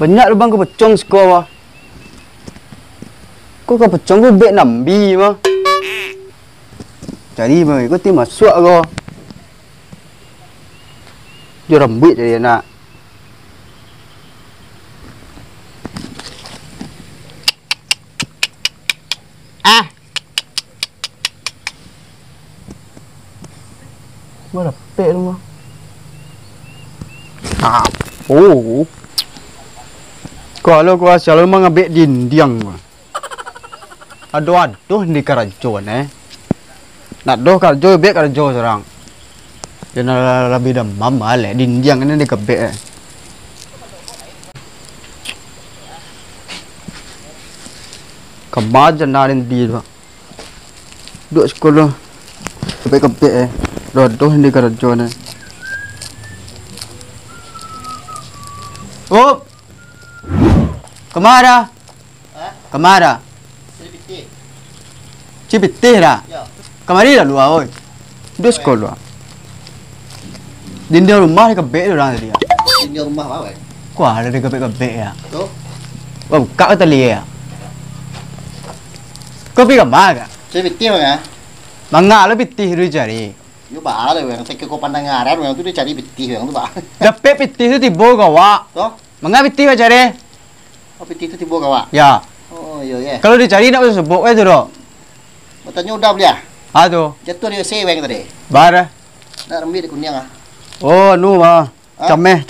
Banyak lubang kepecong skor wah. Kau kepecong kau bek nambi mah. Jadi mah kau tim masuk kau. Dia rambut jadi nak. Mana pek lu mah? Oh. Kalau gua selalu mengambil dinding mah. Aduh di karajo Nak doh karajo bek karajo serang. Jangan lebih demam malek dinding ini dikebek. Kemajan narin di mah. Duk sekolah kebek. Doh di karajo ni. Oh. Kemana? Kemana? Cipitih dah. Kemari dah luar oi. Duk sekolah. Dinding rumah ni kebek orang tadi. Dinding rumah apa? Kuah ada kebek ya. Tu? Oh, buka tali ya. Kau pergi kemana? Saya pitih ya. Mangga lo pitih dulu cari. Yo bah le wang, saya kau pandang ngaran wang tu dia cari pitih wang tu bah. Dapat pitih tu tiba kau wak. Tu? Mangga pitih kau cari? Oh pitih tu tiba kau wak. Ya. Oh yo ye. Kalau dicari nak usah sebut tu doh. Matanya udah beli ah? Aduh. Jatuh dia saya wang tadi. Bara. Nak rambut dia kuning ah. Oh, nu mah. Cameh.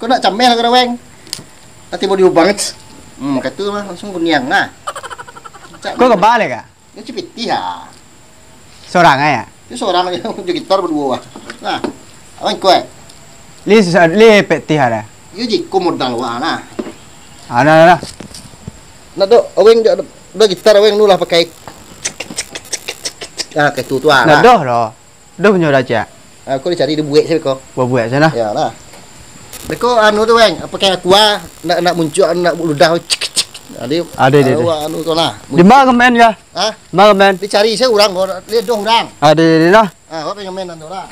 Kau nak camel kau wang? Nanti mau diubah banget. Kata mah langsung kuning nah. Kau kebalik ah? Dia cipitih ah. Seorang ya? Itu seorang aja punya gitar berdua. Nah, apa kau? Li pitih ada. Yo jiko modal wah nah. Ada. Nah tu, aweng dah gitar aweng nu lah pakai. Ah, kayak tu ah. Nah, doh punya raja. Kau dicari di buek sih kau. Buat sana. Ya lah. Beko anu tu weng, pakai aqua nak muncul nak ludah. Ada. Anu tu lah. Di mana kemen ya? Hah? Mana kemen? Dicari saya orang, lihat dong orang. Ada lah. Kau pengen main tu lah.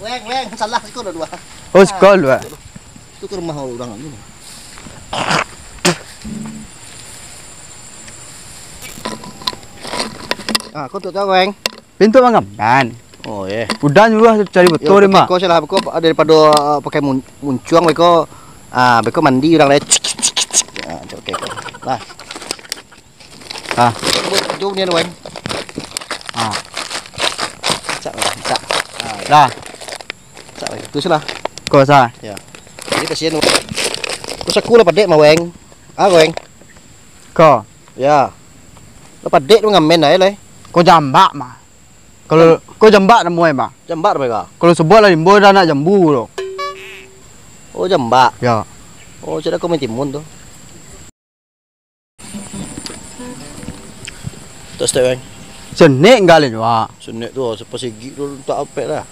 Weng, salah kau dah dua. Oh, sekolah. Itu ke rumah orang ni. Kau tu tahu weng? Pintu mana kemen? Oh ye. Udah nyuruh cari betul mah. Kau salah kau daripada pakai muncuang beko. Beko mandi orang lain. Okey. Lah. Jom ni weng. Cak. Dah. Cak lagi. Tu salah. Kau salah. Ya. Jadi kasihan. Kau sekolah padek mah weng. Weng. Kau. Ya. Lepas dek tu ngamen dah le. Kau jambak mah. Kalau kau jambak nama mah. Jambak mereka. Kalau sebuah lah limbo dah nak jambu loh. Oh jambak. Ya. Oh jadi kau main timun tu. Tak step weng. Senek galin wah. Senek tu siapa segi tu tak apek dah.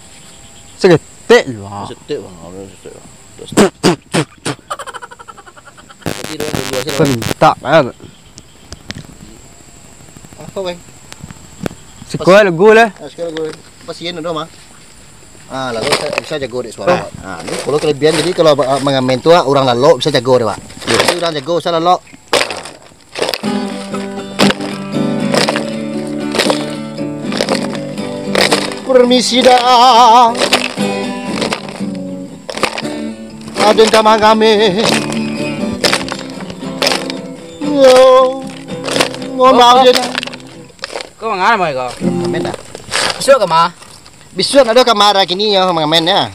Seketik wah. Setek bang. Setek. Tak step. Jadi dua sini. Pentak banget. Apa weng? Sekolah lagu lah. Sekarang gue pasien dah mah. Lalu bisa jago dek suara. Ni kalau kelebihan jadi kalau mengamen tu orang lalu bisa jago deh pak. Jadi orang jago bisa lalu. Permisi dah. Aden kamang kami. Ngomong je. Kau mana mai kau? Ngamen dah. Besok ke mah? Besok ada kamera kini ya mengamen ya.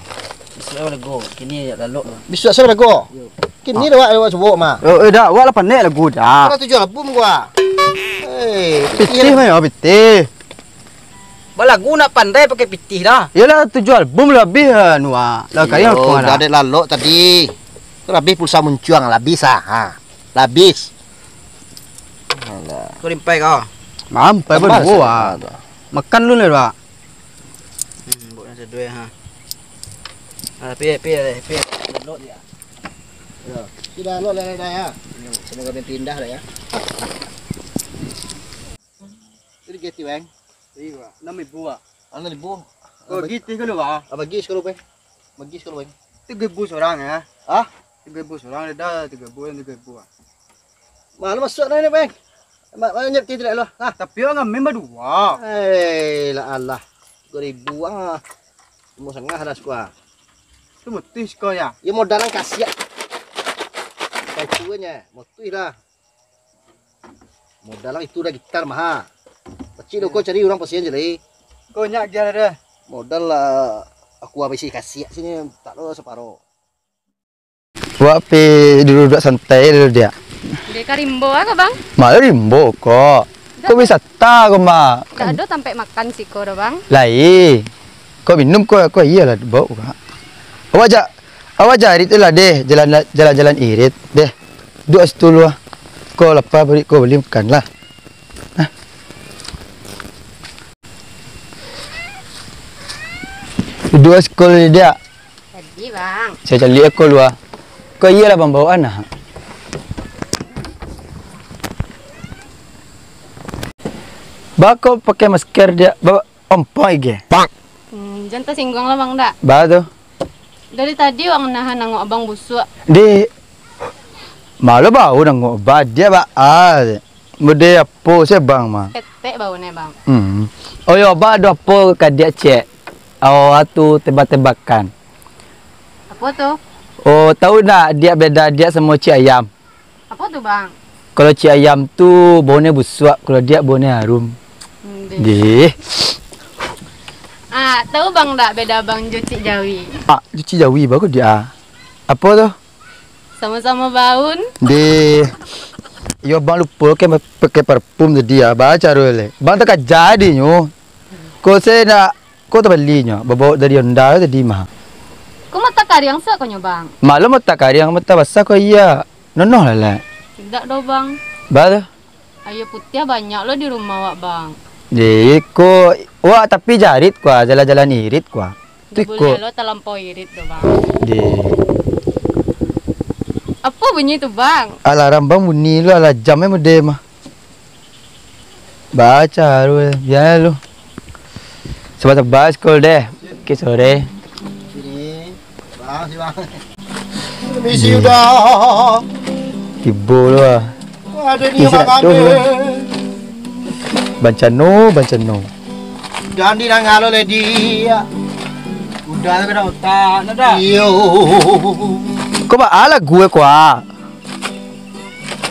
Besok lagu. Kini lalu. Besok saya dah go. Kini dah awak sebut mah. Dah, wala panek lagu dah. Kau tujuh album gua. Pitih mai oh pitih. Balagu nak pandai pakai pitih dah. Yalah tujuh album lebih nuah. Lah kali aku dah ada lalu tadi. Tu habis pulsa muncuang habis Habis. Alah. Kau limpai kau. Mampai berdua. Makan lu ni pak. Buat nasi dua ha. Pi. Lot dia. Ya. Sudah lot dah ya. Semoga pindah dah ya. Ini geti bang. Iya, 6,000 ah. 6,000. Oh, gitu kan lu pak? Bagi sekolah bang. Bagi sekolah bang. 3,000 seorang ya. Ah? 3.000 seorang dah 3.000 ah. Mana masuk dah ni bang? Mana nyep tidak lo? Ah, Tapi orang memang dua. lah Allah. 2.000 ah. Mau setengah dah sekuah. Tu mutis kau ya. Ya modalan kasiak. Kayak tuanya, motus lah. Modalan itu dah gitar mah. Kecil kau cari orang pasien je lagi. Kau nyak dia dah. Modal lah aku habis kasiak sini tak lo separuh. Buat pi duduk santai dulu dia. Dia karimbo ah bang? Malah rimbo kok. Kau bisa tahu kau mah. Tak ada sampai makan sih kau bang. Lai. Kau minum kau iyalah bau kak. Awak cari tu lah deh jalan irit deh. Dua situ lu. Kau lapar kau beli makan lah. Dua sekolah dia. Jadi bang. Saya cari aku lu. Kau iyalah pembawaan ah. Bako pakai masker dia, bawa ompoy ge. Jangan tersinggung lah bang dak. Ba tu. Dari tadi orang nahan nangok abang busuk. Di malu bau nang ba dia ba ah. Mode apa saya bang mah. Ketek bau nih bang. Oh yo ba do apa ka dia cek. Oh atu tebak-tebakan. Apa tuh? Oh tahu nak dia beda dia sama cik ayam. Apa tuh bang? Kalau cik ayam tu baunya busuk, kalau dia baunya harum. Di. Ah, tahu bang dak beda bang Jucik Jawi. Ah, cuci jawi bagus dia. Apa tu? Sama-sama baun. Di. Yo bang lupa ke pakai parfum tu dia. Baca rule. Bang tak jadi nyo. Kau saya nak kau tak beli nyo. Bawa dari Honda tadi mah. Kau mata karyang sa kau bang? Malam mata karyang mata basah kau iya. Nonoh lah. Tidak do bang. Ba tu. Ayo putih banyak lo di rumah wak bang. Di ko wah tapi jarit kuah jalan-jalan irit kuah. Tu Boleh ko. lo terlampau irit do bang. Di. Apa bunyi tu bang? Alarm bang bunyi lu ala jamnya mode mah. Baca lu biar lu. Sebab bas call deh. Ke sore. Sini. Bang, si bang. Misi udah. Tibo lu ah. Ada ni bang tu. ambil. Bancano. Jangan ngalo le dia. Udah kena otak nak dah. Yo. Kau ba ala gue kuah.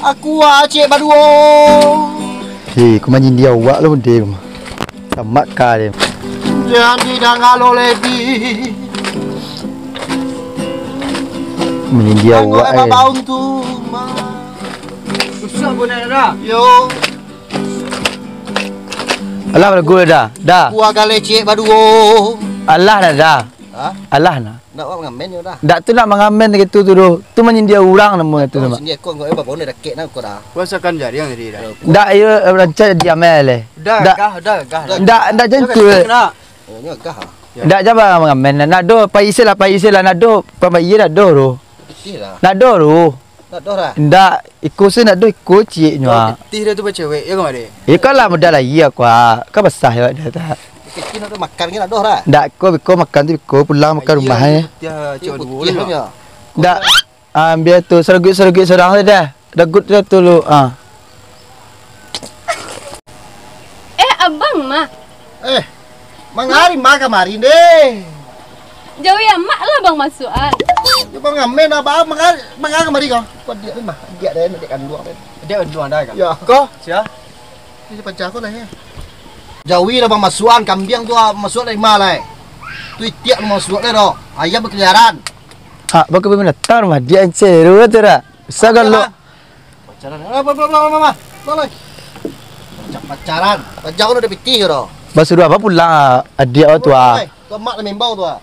Aku acik baduo. Hei, kau manjin dia awak lu mode mah. Sama kali. Jangan ngalo le di. Manjin dia awak Apa baun tu. Susah pun nak dah. Yo. Allah dah gue dah. Dah. Gua gale cik baduo. Allah dah. Ha? Allah nah. Nak buat ngamen yo dah. Dak tu nak mengamen gitu tu tu. Tu manjin dia orang nama tu nama. Sini aku ngoi bapak ni rakit nak kau dah. Puasakan jari yang tadi dah. Dak ia rancang dia mele. Dah gah. Dak jentu. Nak. Oh ni agak ha. Dak jaba mengamen nak do paisel lah nak do. Pama iya nak do ro. Betul lah. Nak do ro. Nak dah dah. Dak ikut saya nak do ikut cik nyo. Tih dia tu cewek ya kau ada. Ikalah mudah lah iya kuah. Kau basah ya dah tak. Kecil nak makan ke nak dah dah. Dak kau makan tu kau pulang makan rumah ya. Dia cewek dua Putih lah. punya. Dak ambil tu sergit serang dah. Dah good dah tu lu. Abang mah. Mangari mak kemarin deh. Jauh ya mak lah bang masukan. Dia bang ngamen apa mangari kemarin kau. Kau dia mah. Dia dah nak dekat dua kan. Dia dua dah kan. Ya. Kau siapa? Ini pacar kau lah ya. Jauhi lah bang masukan kambing tu masuk dari mana? Tu tiap masuk dari ro. Ayam berkeliaran. Ha, baka ba tar mah dia ceru tu dah. Sagal lo. Pacaran. Mama. Tolong. Pacaran. Jauh udah pitih ro. Basuh apa pulang adik awak tu ah. Kau mak dah membau tu ah.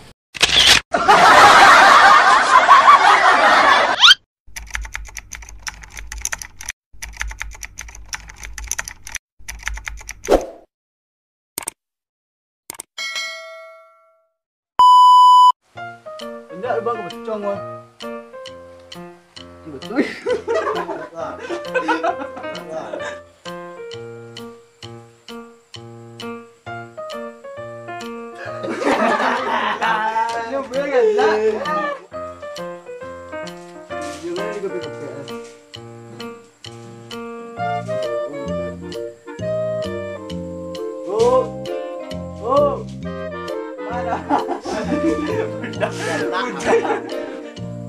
Enggak bang kebecong gua. Betul.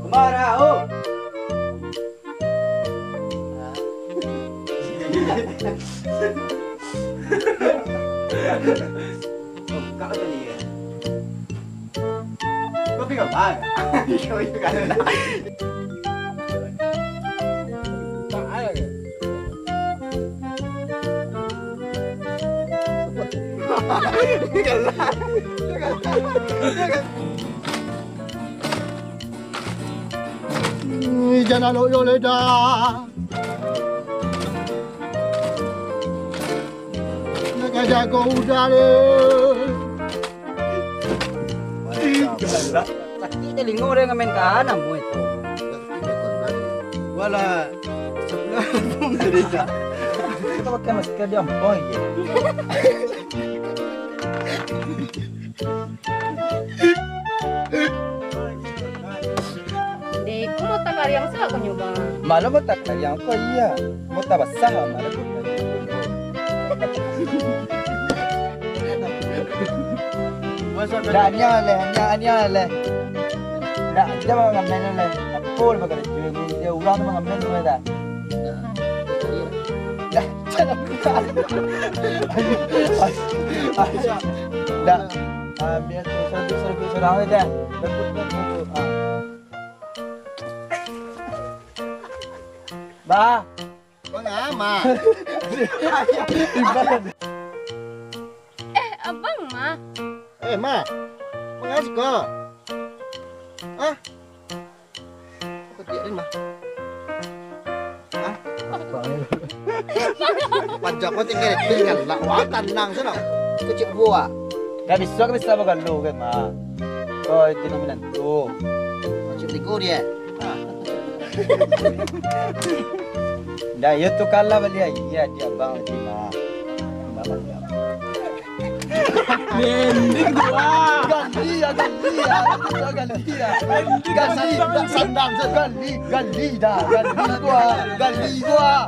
Kemana? Oh. Kau tadi ya. Kau pikir apa? Kau itu kan ada. Tak ada. Jangan lo yo leda. Nak jago udara. Sakti telingo dia ngamen kanan mo itu. Wala sebelah pun tidak. Kita pakai masker dia ampun je. Dek, kau mau tak yang sah kau nyoba. Malam mo tak yang ko iya. Mo ta basah malam ko. Dah nya le. Dah jangan ngamen le. Apa bakal dia urang tu ngamen tu dah. Dah jangan buka. Dah. Biar servis orang dah. Betul. Ba. Mengama? Abang mah. Ma. Mengas kau. Ah. Apa dia ni mah? Pajak kau tinggal lah. Wah tenang sana. Kecil buah. Dah bisa bakal lu kan ma. Kau jadi menantu. Kecil tiku dia. Dah ya tu kalah balik iya dia bang di ma. Bapa dia. Mending gua. Gali dah. Gali gua.